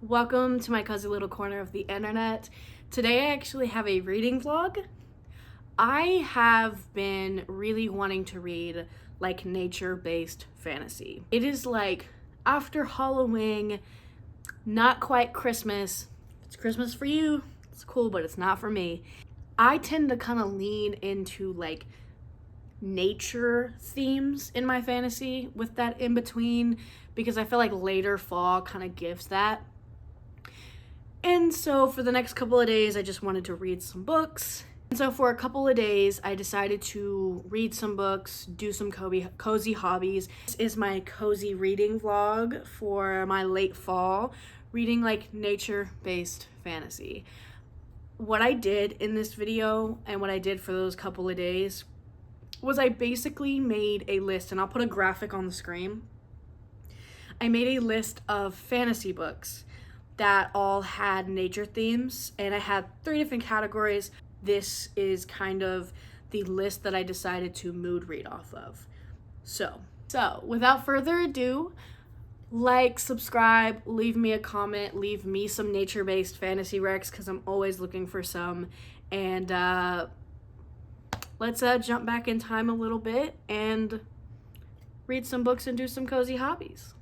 Welcome to my cozy little corner of the internet. Today I actually have a reading vlog. I have been really wanting to read like nature-based fantasy. It is like after Halloween, not quite Christmas. It's Christmas for you, it's cool, but it's not for me. I tend to kind of lean into like nature themes in my fantasy with that in between because I feel like later fall kind of gives that. And so for the next couple of days, I just wanted to read some books. And so for a couple of days, I decided to read some books, do some cozy hobbies. This is my cozy reading vlog for my late fall, reading like nature-based fantasy. What I did in this video and what I did for those couple of days was I basically made a list, and I'll put a graphic on the screen. I made a list of fantasy books that all had nature themes, and I had 3 different categories. This is kind of the list that I decided to mood read off of. So without further ado, like, subscribe, leave me a comment, leave me some nature-based fantasy recs because I'm always looking for some. And let's jump back in time a little bit and read some books and do some cozy hobbies.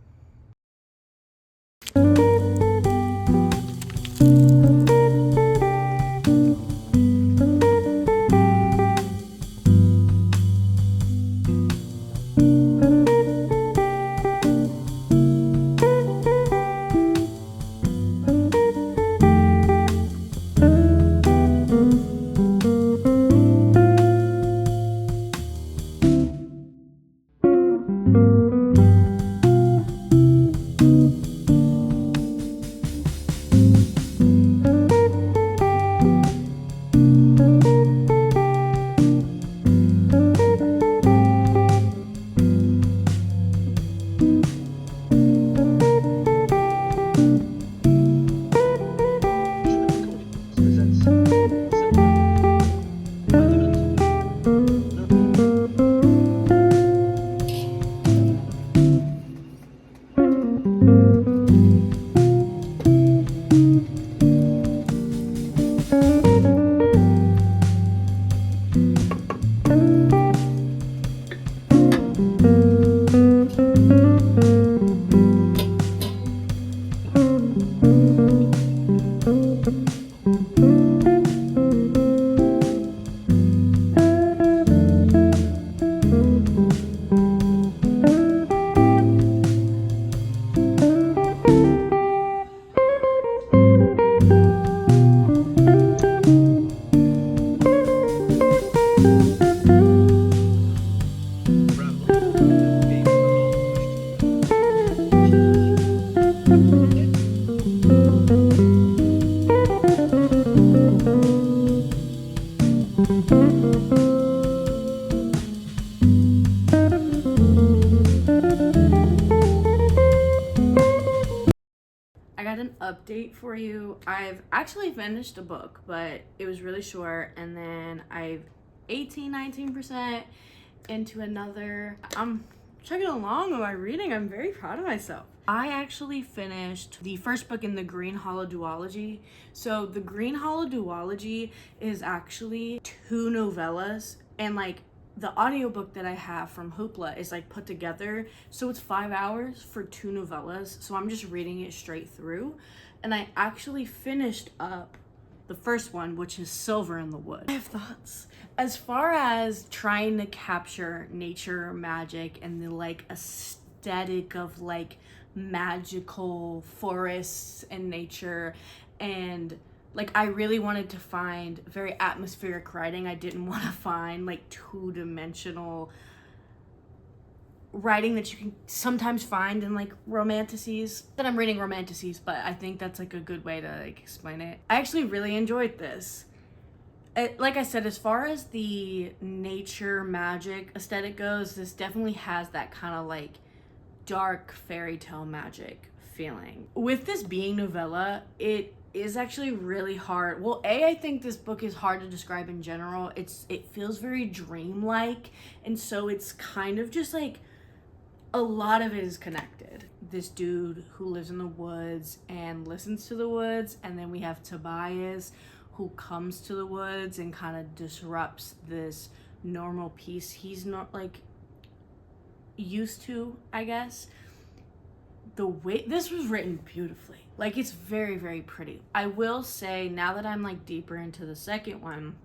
I got an update for you. I've actually finished a book, but it was really short, and then I've 19% into another. I'm chugging along with my reading. I'm very proud of myself. I actually finished the first book in the Green Hollow duology. So the Green Hollow duology is actually 2 novellas, and like the audiobook that I have from Hoopla is like put together, so it's 5 hours for 2 novellas. So I'm just reading it straight through, and I actually finished up the first one, which is Silver in the Wood. I have thoughts as far as trying to capture nature, magic, and the like aesthetic of like magical forests and nature. And like I really wanted to find very atmospheric writing. I didn't want to find like 2-dimensional writing that you can sometimes find in like romanticises. That I'm reading romanticises, but I think that's like a good way to like explain it. I actually really enjoyed this. Like I said, as far as the nature magic aesthetic goes, this definitely has that kind of like dark fairy tale magic feeling. With this being novella, it is actually really hard. Well, I think this book is hard to describe in general. It feels very dreamlike, and so it's kind of just like a lot of it is connected. this dude who lives in the woods and listens to the woods, and then we have Tobias who comes to the woods and kind of disrupts this normal peace he's not like used to, I guess. The way this was written beautifully, like it's very, very pretty. I will say, now that I'm like deeper into the second one,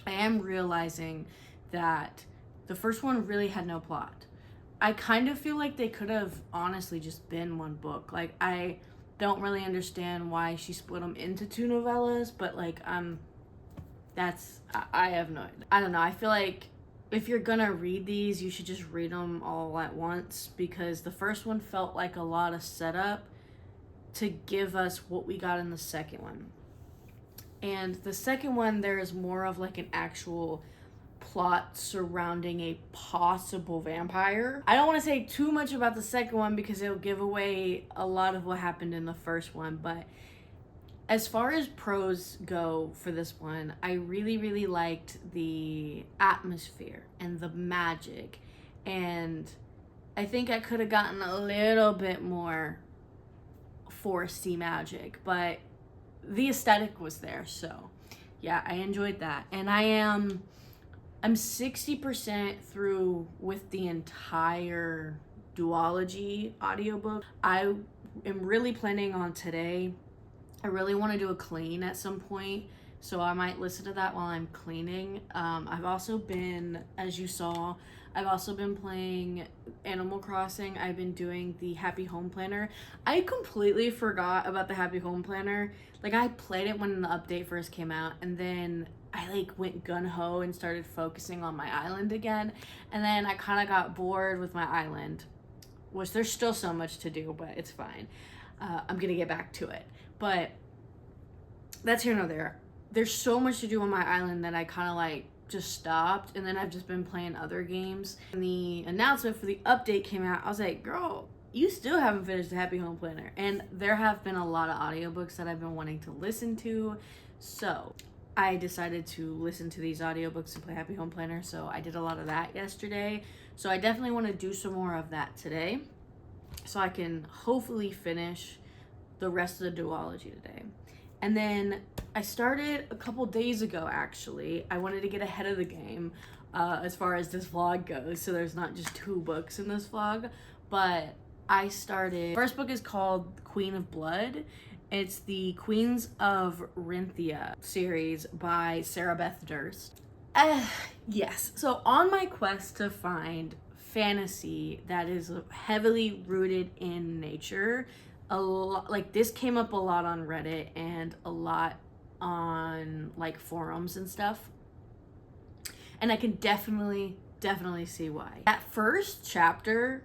I am realizing that the first one really had no plot. I kind of feel like they could have honestly just been one book. Like, I don't really understand why she split them into two novellas, but like, I have no idea. I don't know. I feel like if you're gonna read these, you should just read them all at once, because the first one felt like a lot of setup to give us what we got in the second one. And the second one, there is more of like an actual plot surrounding a possible vampire. I don't want to say too much about the second one because it'll give away a lot of what happened in the first one, but as far as pros go for this one, I really, really liked the atmosphere and the magic, and I think I could have gotten a little bit more foresty magic, but the aesthetic was there, so yeah, I enjoyed that. And I'm 60% through with the entire duology audiobook. I am really planning on today. I really want to do a clean at some point, so I might listen to that while I'm cleaning. I've also been, as you saw, I've also been playing Animal Crossing. I've been doing the Happy Home Planner. I completely forgot about the Happy Home Planner. Like, I played it when the update first came out, and then I like went gun-ho and started focusing on my island again, and then I kind of got bored with my island, which there's still so much to do, but it's fine. I'm gonna get back to it, but that's here nor there. There's so much to do on my island that I kind of like just stopped, and then I've just been playing other games. When the announcement for the update came out, I was like, girl, you still haven't finished the Happy Home Planner. And there have been a lot of audiobooks that I've been wanting to listen to, so I decided to listen to these audiobooks and play Happy Home Planner, so I did a lot of that yesterday. So I definitely want to do some more of that today, so I can hopefully finish the rest of the duology today. And then I started a couple days ago, actually. I wanted to get ahead of the game as far as this vlog goes, so there's not just 2 books in this vlog, but I started, first book is called Queen of Blood. It's the Queens of Rinthia series by Sarah Beth Durst. Yes, so on my quest to find fantasy that is heavily rooted in nature, a lot, like this came up a lot on Reddit and a lot on like forums and stuff, and I can definitely see why. That first chapter,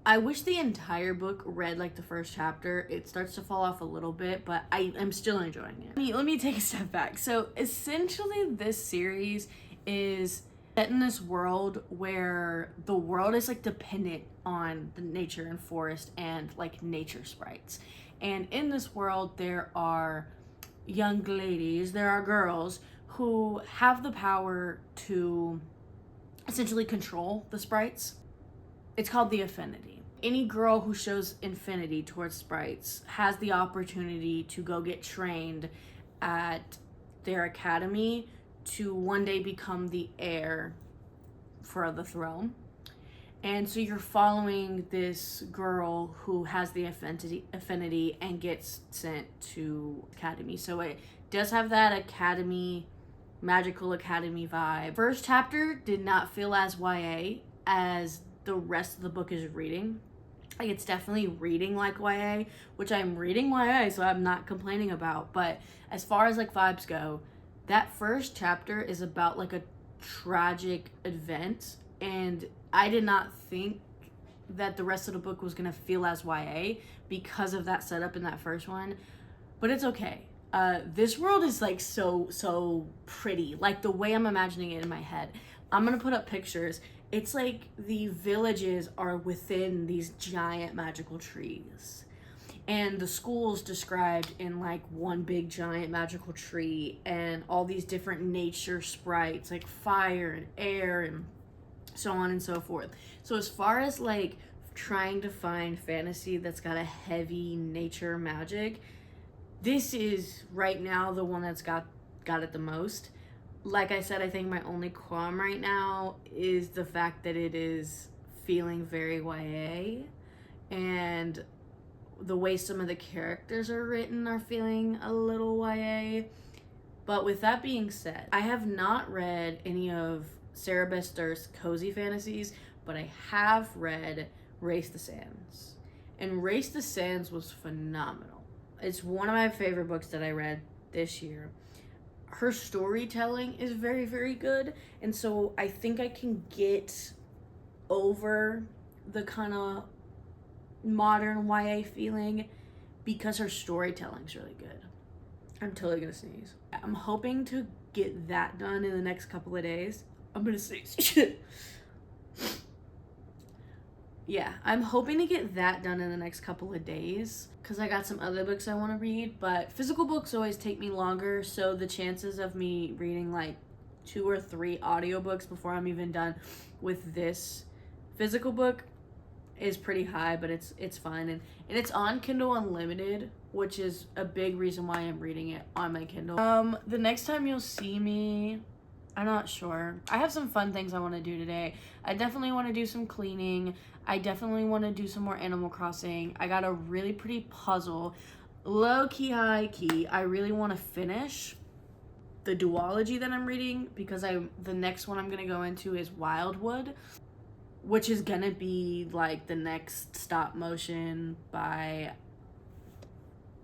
I wish the entire book read like the first chapter. It starts to fall off a little bit, but I'm still enjoying it. Let me take a step back. So essentially this series is set in this world where the world is like dependent on the nature and forest and like nature sprites. And in this world there are young ladies, there are girls who have the power to essentially control the sprites. It's called the affinity. Any girl who shows affinity towards sprites has the opportunity to go get trained at their academy to one day become the heir for the throne. And so you're following this girl who has the affinity and gets sent to academy. So it does have that academy, magical academy vibe. First chapter did not feel as YA as the rest of the book is reading. Like, it's definitely reading like YA, which I'm reading YA, so I'm not complaining about. But as far as like vibes go, that first chapter is about like a tragic event, and I did not think that the rest of the book was gonna feel as YA because of that setup in that first one, but it's okay. This world is like so pretty, like the way I'm imagining it in my head. I'm gonna put up pictures. It's like the villages are within these giant magical trees, and the school's described in like one big giant magical tree, and all these different nature sprites like fire and air and so on and so forth. So as far as like trying to find fantasy that's got a heavy nature magic, this is right now the one that's got it the most. Like I said, I think my only qualm right now is the fact that it is feeling very YA, and the way some of the characters are written are feeling a little YA. But with that being said, I have not read any of Sarah Bester's cozy fantasies, but I have read Race the Sands. And Race the Sands was phenomenal. It's one of my favorite books that I read this year. Her storytelling is very, very good. And so I think I can get over the kind of modern YA feeling because her storytelling's really good. I'm totally gonna sneeze. I'm hoping to get that done in the next couple of days. I'm gonna sneeze. Yeah, I'm hoping to get that done in the next couple of days because I got some other books I want to read, but physical books always take me longer, so the chances of me reading like 2 or 3 audiobooks before I'm even done with this physical book is pretty high, but it's fun, and it's on Kindle Unlimited, which is a big reason why I'm reading it on my Kindle. The next time you'll see me, I'm not sure. I have some fun things I want to do today. I definitely want to do some cleaning. I definitely want to do some more Animal Crossing. I got a really pretty puzzle. Low key, high key. I really want to finish the duology that I'm reading because the next one I'm going to go into is Wildwood, which is going to be like the next stop motion by,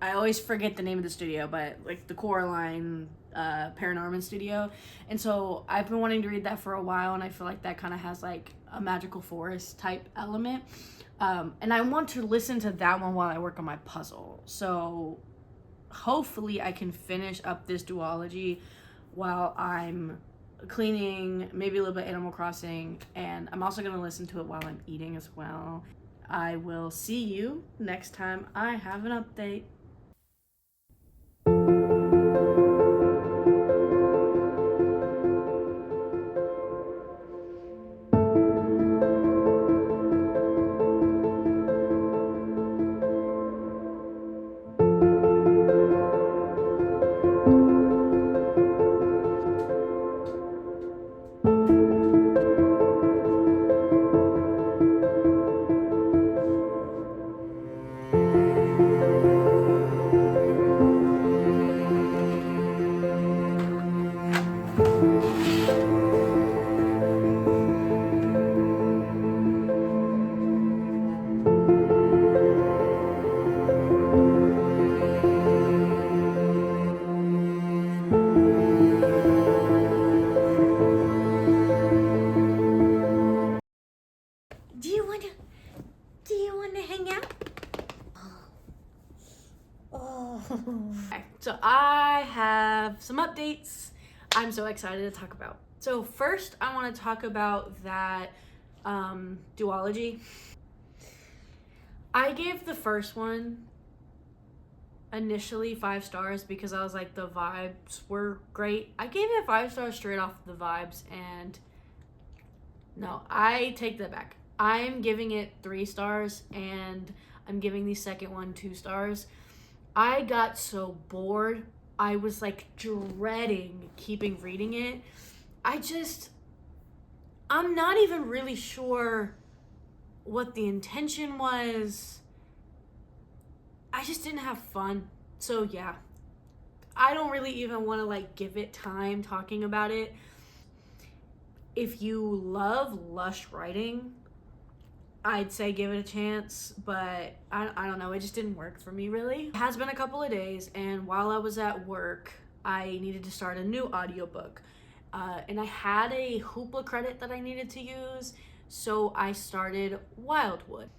I always forget the name of the studio, but like the Coraline Paranorman studio. And so I've been wanting to read that for a while, and I feel like that kind of has like a magical forest type element. And I want to listen to that one while I work on my puzzle. So hopefully I can finish up this duology while I'm cleaning, maybe a little bit Animal Crossing, and I'm also going to listen to it while I'm eating as well. I will see you next time I have an update. Do you want to hang out? Oh. Okay, so I have some updates I'm so excited to talk about. So first, I want to talk about that duology. I gave the first one initially 5 stars because I was like, the vibes were great. I gave it 5 stars straight off the vibes, and no, I take that back. I'm giving it 3 stars, and I'm giving the second one 2 stars. I got so bored. I was like dreading keeping reading it. I'm not even really sure what the intention was. I just didn't have fun. So yeah, I don't really even want to like give it time talking about it. If you love lush writing, I'd say give it a chance, but I don't know, it just didn't work for me really. It has been a couple of days, and while I was at work, I needed to start a new audiobook. And I had a Hoopla credit that I needed to use, so I started Wildwood.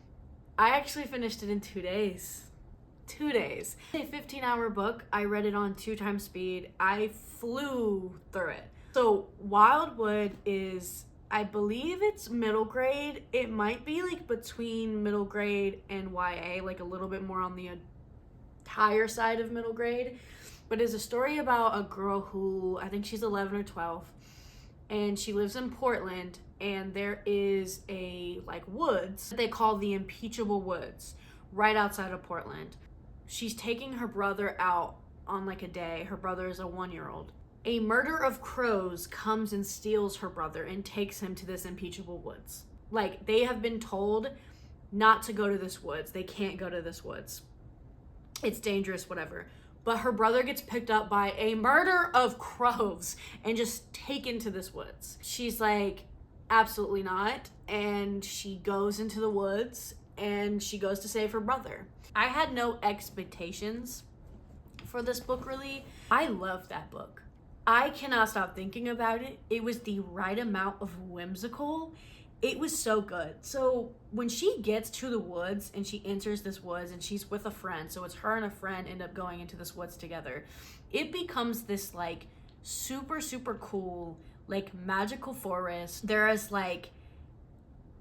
I actually finished it in 2 days. 2 days. It's a 15-hour book. I read it on 2 times speed. I flew through it. So Wildwood is, I believe it's middle grade. It might be like between middle grade and YA, like a little bit more on the higher side of middle grade. But it's a story about a girl who, I think she's 11 or 12, and she lives in Portland, and there is a like woods that they call the Impeachable Woods right outside of Portland. She's taking her brother out on like a day. Her brother is a 1-year-old. A murder of crows comes and steals her brother and takes him to this Impeachable Woods. Like, they have been told not to go to this woods. They can't go to this woods. It's dangerous, whatever. But her brother gets picked up by a murder of crows and just taken to this woods. She's like, absolutely not. And she goes into the woods and she goes to save her brother. I had no expectations for this book, really. I love that book. I cannot stop thinking about it. It was the right amount of whimsical. It was so good. So when she gets to the woods and she enters this woods and she's with a friend, so it's her and a friend end up going into this woods together, it becomes this like super, super cool, like magical forest. There is like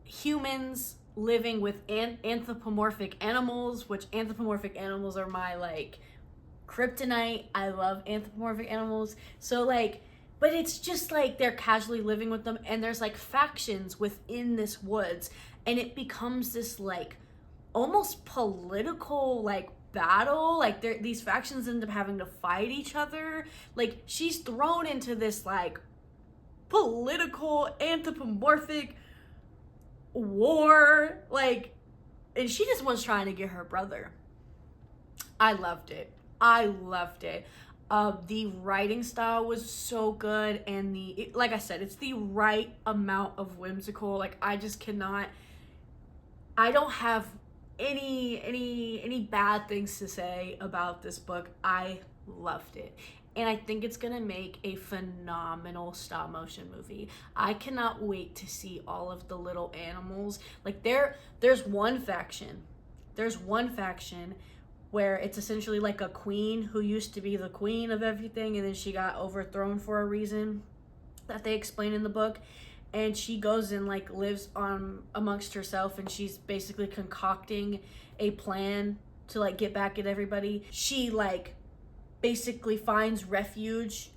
humans living with anthropomorphic animals, which anthropomorphic animals are my like kryptonite. I love anthropomorphic animals. So like, but it's just like they're casually living with them, and there's like factions within this woods, and it becomes this like almost political like battle. Like these factions end up having to fight each other. Like she's thrown into this like political anthropomorphic war, like, and she just was trying to get her brother. I loved it. The writing style was so good, and like I said, it's the right amount of whimsical. Like I don't have any bad things to say about this book. I loved it. And I think it's gonna make a phenomenal stop motion movie. I cannot wait to see all of the little animals. Like there's one faction where it's essentially like a queen who used to be the queen of everything, and then she got overthrown for a reason that they explain in the book. And she goes and like lives on amongst herself, and she's basically concocting a plan to like get back at everybody. She like basically finds refuge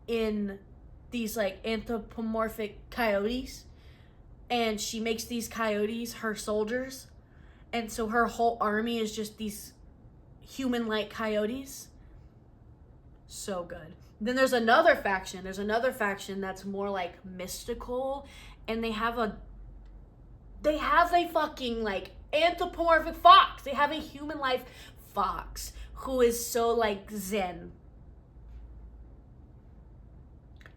in these like anthropomorphic coyotes, and she makes these coyotes her soldiers, and so her whole army is just these human-like coyotes. So good. Then there's another faction that's more like mystical, and they have a fucking like anthropomorphic fox. They have a human life fox who is so like zen.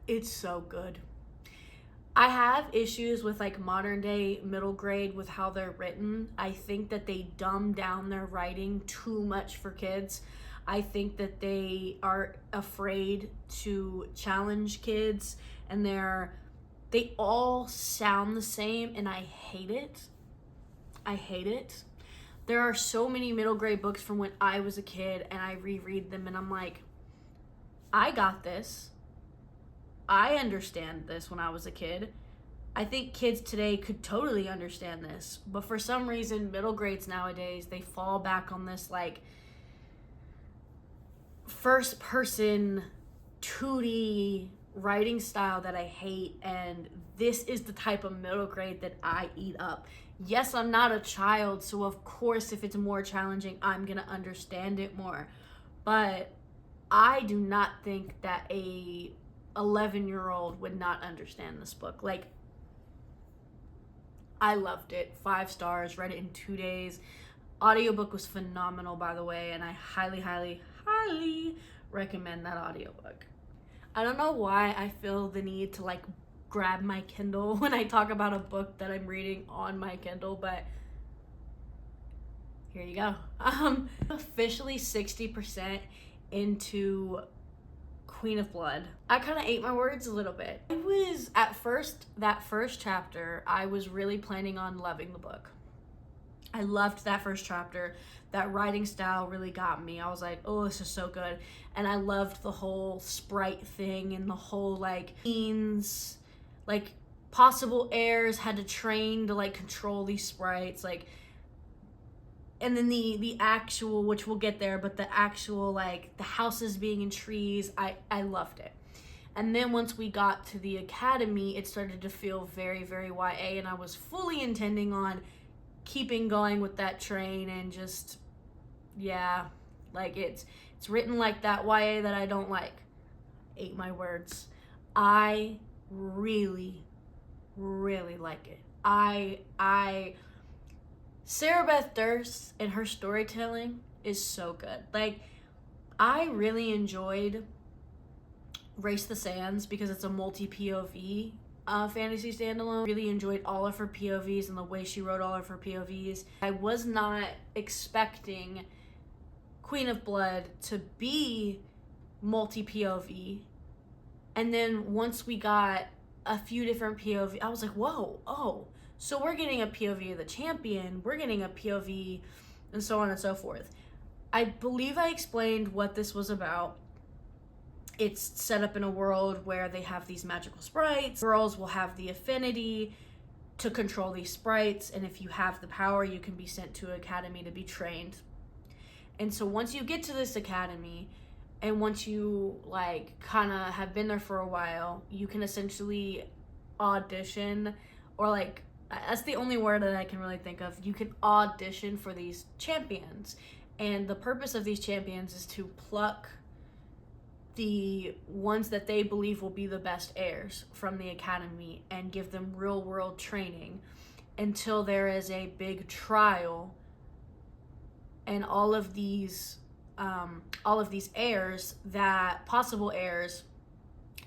It's so good. I have issues with like modern day middle grade with how they're written. I think that they dumb down their writing too much for kids. I think that they are afraid to challenge kids, and they all sound the same, and I hate it. There are so many middle grade books from when I was a kid, and I reread them and I'm like, I got this. I understand this when I was a kid. I think kids today could totally understand this, but for some reason, middle grades nowadays, they fall back on this like first person 2D writing style that I hate, and this is the type of middle grade that I eat up. Yes, I'm not a child, so of course if it's more challenging, I'm gonna understand it more, but I do not think that a 11-year-old would not understand this book. Like, I loved it. 5 stars, read it in 2 days. Audiobook was phenomenal, by the way, and I highly, highly, highly recommend that audiobook. I don't know why I feel the need to like grab my Kindle when I talk about a book that I'm reading on my Kindle, but here you go. Officially 60% into Queen of Blood. I kind of ate my words a little bit. I was, at first, that first chapter, I was really planning on loving the book. I loved that first chapter. That writing style really got me. I was like, oh, this is so good. And I loved the whole sprite thing and the whole like teens, like possible heirs had to train to like control these sprites, like, and then the actual, which we'll get there, but the actual like the houses being in trees, I loved it. And then once we got to the academy, it started to feel very, very YA, and I was fully intending on keeping going with that train and just, yeah, like it's written like that YA that I don't like. Ate my words. I really, really like it. Sarah Beth Durst and her storytelling is so good. Like, I really enjoyed Race the Sands because it's a multi-POV fantasy standalone. Really enjoyed all of her POVs and the way she wrote all of her POVs. I was not expecting Queen of Blood to be multi-POV. And then once we got a few different POV, I was like, whoa, oh, so we're getting a POV of the champion, we're getting a POV, and so on and so forth. I believe I explained what this was about. It's set up in a world where they have these magical sprites. Girls will have the affinity to control these sprites, and if you have the power, you can be sent to an academy to be trained. And so once you get to this academy, and once you like kind of have been there for a while, you can essentially audition, or like, that's the only word that I can really think of. You can audition for these champions. And the purpose of these champions is to pluck the ones that they believe will be the best heirs from the academy and give them real world training until there is a big trial, and all of these heirs, that possible heirs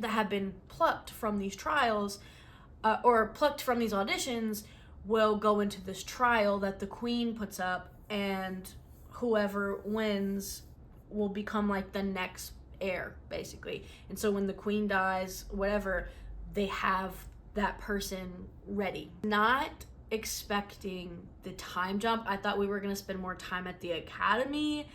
that have been plucked from these trials or plucked from these auditions, will go into this trial that the queen puts up, and whoever wins will become like the next heir, basically. And so when the queen dies, whatever, they have that person ready. Not expecting the time jump. I thought we were going to spend more time at the academy,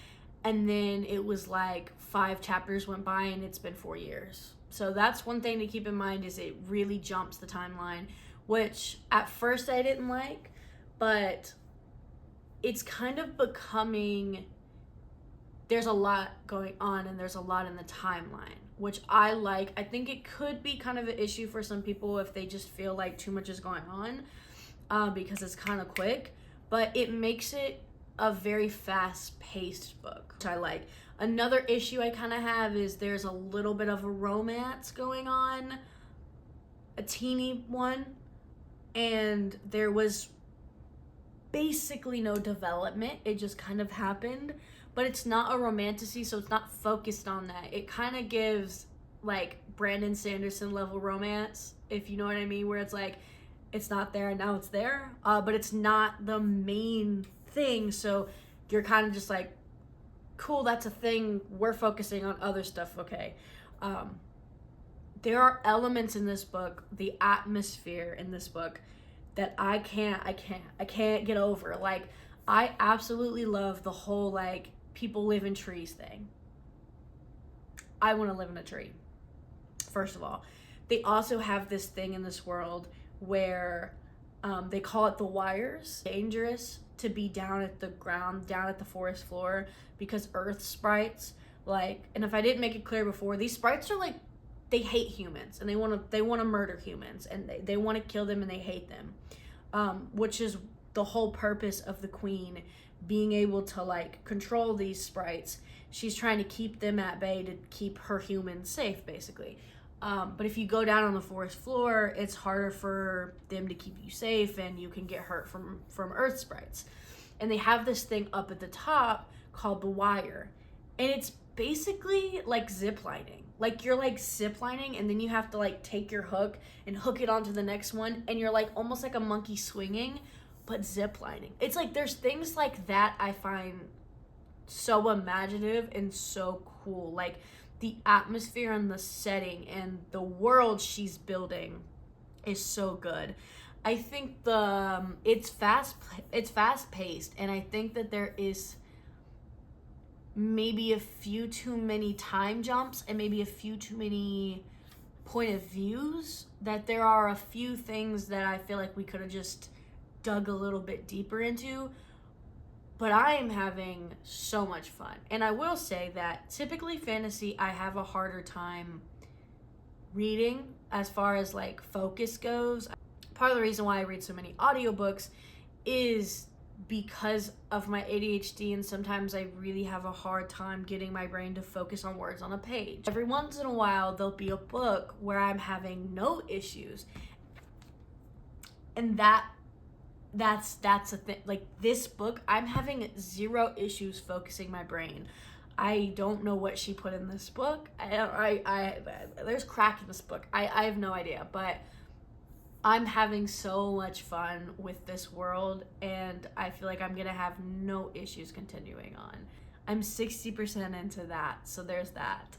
and then it was like 5 chapters went by and it's been 4 years. So that's one thing to keep in mind, is it really jumps the timeline, which at first I didn't like, but it's kind of becoming, there's a lot going on and there's a lot in the timeline, which I like. I think it could be kind of an issue for some people if they just feel like too much is going on, because it's kind of quick, but it makes it a very fast-paced book, which I like. Another issue I kind of have is there's a little bit of a romance going on, a teeny one, and there was basically no development. It just kind of happened, but it's not a romantasy, so it's not focused on that. It kind of gives like Brandon Sanderson level romance, if you know what I mean, where it's like, it's not there and now it's there, but it's not the main thing, so you're kind of just like, cool, that's a thing, we're focusing on other stuff, okay. There are elements in this book, the atmosphere in this book, that I can't get over. Like, I absolutely love the whole like people live in trees thing. I want to live in a tree, first of all. They also have this thing in this world where they call it the wires. Dangerous to be down at the ground, down at the forest floor, because earth sprites, like, and if I didn't make it clear before, these sprites are like, they hate humans and they want to murder humans, and they want to kill them and they hate them, which is the whole purpose of the queen being able to like control these sprites. She's trying to keep them at bay to keep her humans safe, basically. But if you go down on the forest floor, it's harder for them to keep you safe, and you can get hurt from earth sprites. And they have this thing up at the top called the wire, and it's basically like ziplining. Like, you're like ziplining, and then you have to like take your hook and hook it onto the next one, and you're like almost like a monkey swinging, but ziplining. It's like, there's things like that I find so imaginative and so cool. Like, the atmosphere and the setting and the world she's building is so good. I think it's fast paced, and I think that there is maybe a few too many time jumps and maybe a few too many point of views, that there are a few things that I feel like we could have just dug a little bit deeper into. But I am having so much fun. And I will say that typically fantasy, I have a harder time reading as far as like focus goes. Part of the reason why I read so many audiobooks is because of my ADHD, and sometimes I really have a hard time getting my brain to focus on words on a page. Every once in a while, there'll be a book where I'm having no issues, and that's a thing. Like this book, I'm having 0 issues focusing my brain. I don't know what she put in this book. There's crack in this book. I have no idea, but I'm having so much fun with this world, and I feel like I'm gonna have no issues continuing on. I'm 60% into that, so there's that.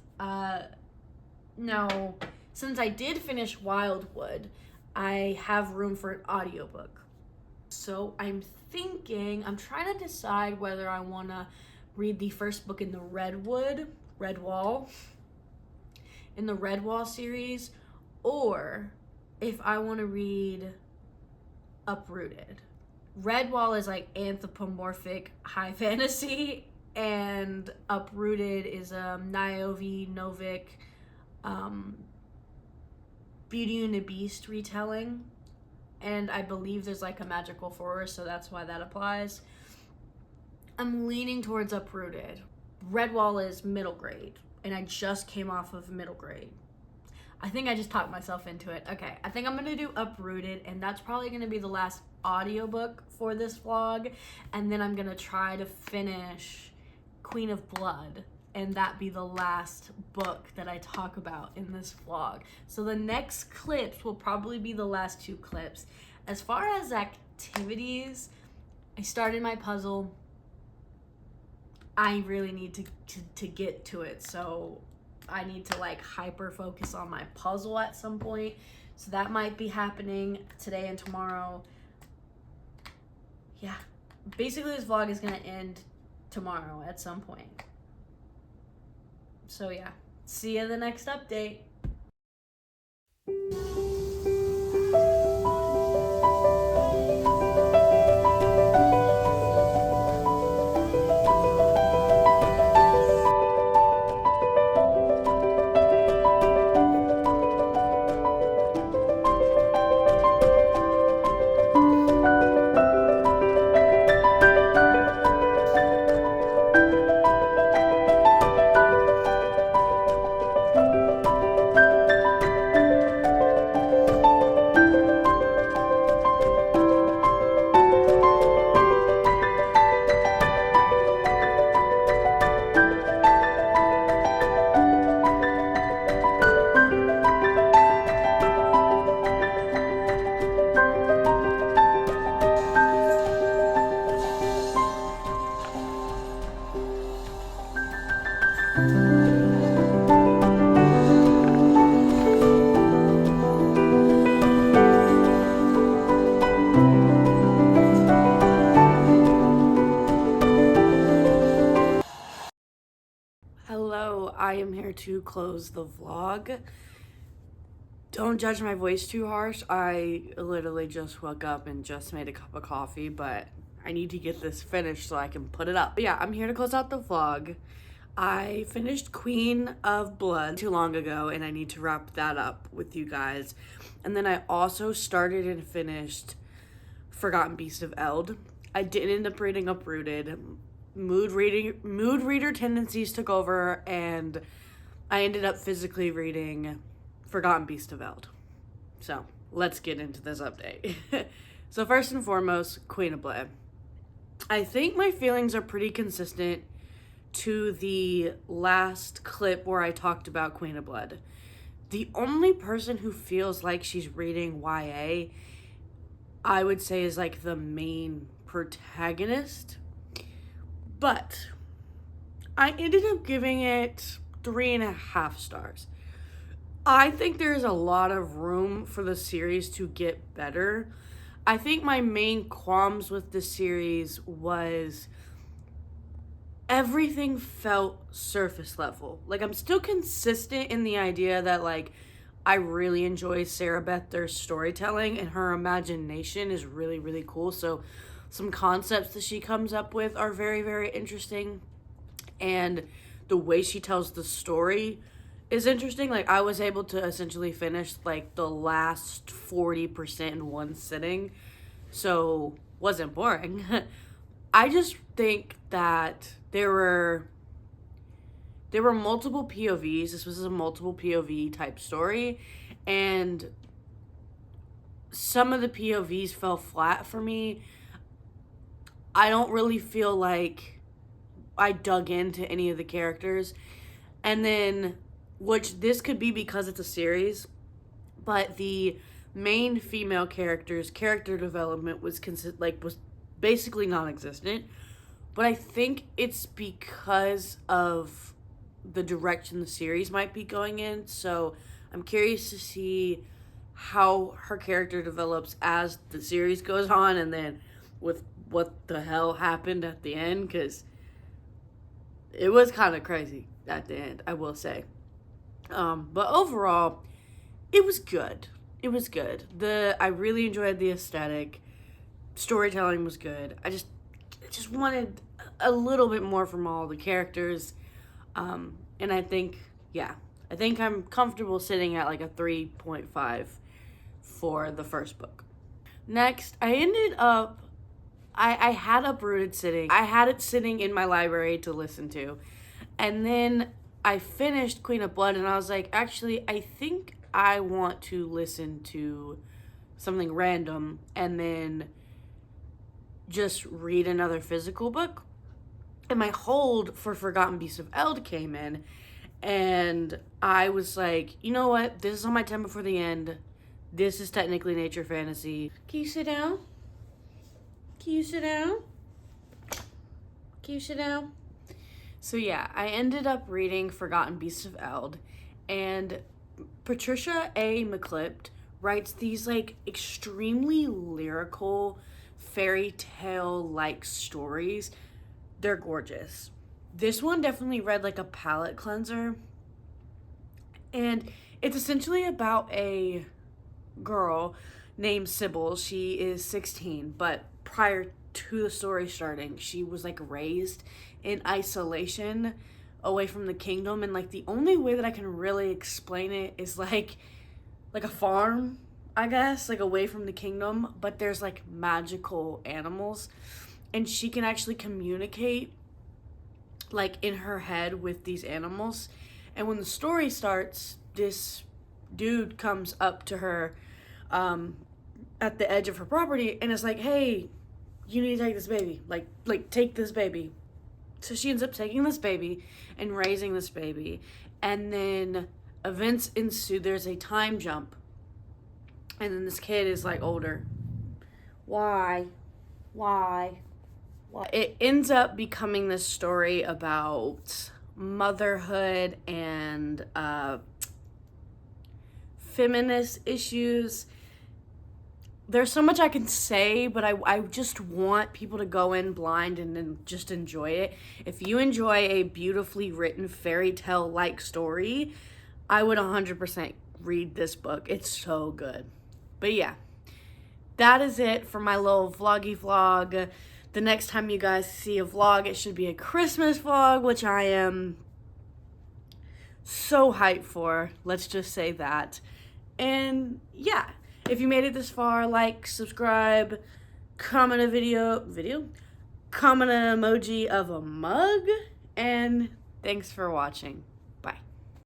Now, since I did finish Wildwood, I have room for an audiobook. So I'm trying to decide whether I want to read the first book in the Redwall series, or if I want to read Uprooted. Redwall is like anthropomorphic high fantasy, and Uprooted is a Niobe Novik Beauty and the Beast retelling. And I believe there's like a magical forest, so that's why that applies. I'm leaning towards Uprooted. Redwall is middle grade, and I just came off of middle grade. I think I just talked myself into it. Okay, I think I'm gonna do Uprooted, and that's probably gonna be the last audiobook for this vlog, and then I'm gonna try to finish Queen of Blood, and that be the last book that I talk about in this vlog. So the next clips will probably be the last 2 clips. As far as activities, I started my puzzle. I really need to get to it, so I need to like hyper focus on my puzzle at some point. So that might be happening today and tomorrow. Yeah, basically this vlog is gonna end tomorrow at some point. So yeah, see you in the next update. Hello, I am here to close the vlog. Don't judge my voice too harsh. I literally just woke up and just made a cup of coffee, but I need to get this finished so I can put it up. But yeah, I'm here to close out the vlog. I finished Queen of Blood too long ago, and I need to wrap that up with you guys. And then I also started and finished Forgotten Beast of Eld. I did end up reading Uprooted. Mood reader tendencies took over, and I ended up physically reading Forgotten Beast of Eld. So let's get into this update. So first and foremost, Queen of Blood. I think my feelings are pretty consistent to the last clip where I talked about Queen of Blood. The only person who feels like she's reading YA, I would say, is like the main protagonist. But I ended up giving it 3.5 stars. I think there's a lot of room for the series to get better. I think my main qualms with the series was everything felt surface level. Like, I'm still consistent in the idea that, like, I really enjoy Sarah Beth Durst's storytelling, and her imagination is really, really cool. So some concepts that she comes up with are very, very interesting. And the way she tells the story is interesting. Like, I was able to essentially finish like the last 40% in one sitting, so wasn't boring. I just think that there were multiple POVs. This was a multiple POV type story, and some of the POVs fell flat for me. I don't really feel like I dug into any of the characters. And then, which this could be because it's a series, but the main female character's character development was basically non-existent. But I think it's because of the direction the series might be going in. So I'm curious to see how her character develops as the series goes on, and then with what the hell happened at the end, because it was kind of crazy at the end, I will say. But overall, it was good. It was good. I really enjoyed the aesthetic. Storytelling was good. I just wanted a little bit more from all the characters. And I think, yeah, I think I'm comfortable sitting at like a 3.5 for the first book. Next, I had Uprooted sitting. I had it sitting in my library to listen to. And then I finished Queen of Blood, and I was like, actually, I think I want to listen to something random and then just read another physical book. And my hold for Forgotten Beasts of Eld came in, and I was like, you know what? This is on my 10 before the end. This is technically nature fantasy. Can you sit down? Can you sit down? Can you sit down? So yeah, I ended up reading Forgotten Beasts of Eld, and Patricia A. McClipt writes these like extremely lyrical fairy tale like stories. They're gorgeous. This one definitely read like a palate cleanser, and it's essentially about a girl named Sybil. She is 16, but prior to the story starting, she was like raised in isolation away from the kingdom, and like the only way that I can really explain it is like a farm, I guess, like away from the kingdom, but there's like magical animals, and she can actually communicate like in her head with these animals. And when the story starts, this dude comes up to her at the edge of her property and is like, hey, you need to take this baby, like take this baby. So she ends up taking this baby and raising this baby, and then events ensue. There's a time jump, and then this kid is like older. Why? It ends up becoming this story about motherhood and feminist issues. There's so much I can say, but I just want people to go in blind and then just enjoy it. If you enjoy a beautifully written fairy tale like story, I would 100% read this book. It's so good. But yeah, that is it for my little vloggy vlog. The next time you guys see a vlog, it should be a Christmas vlog, which I am so hyped for. Let's just say that. And yeah, if you made it this far, like, subscribe, comment comment an emoji of a mug, and thanks for watching.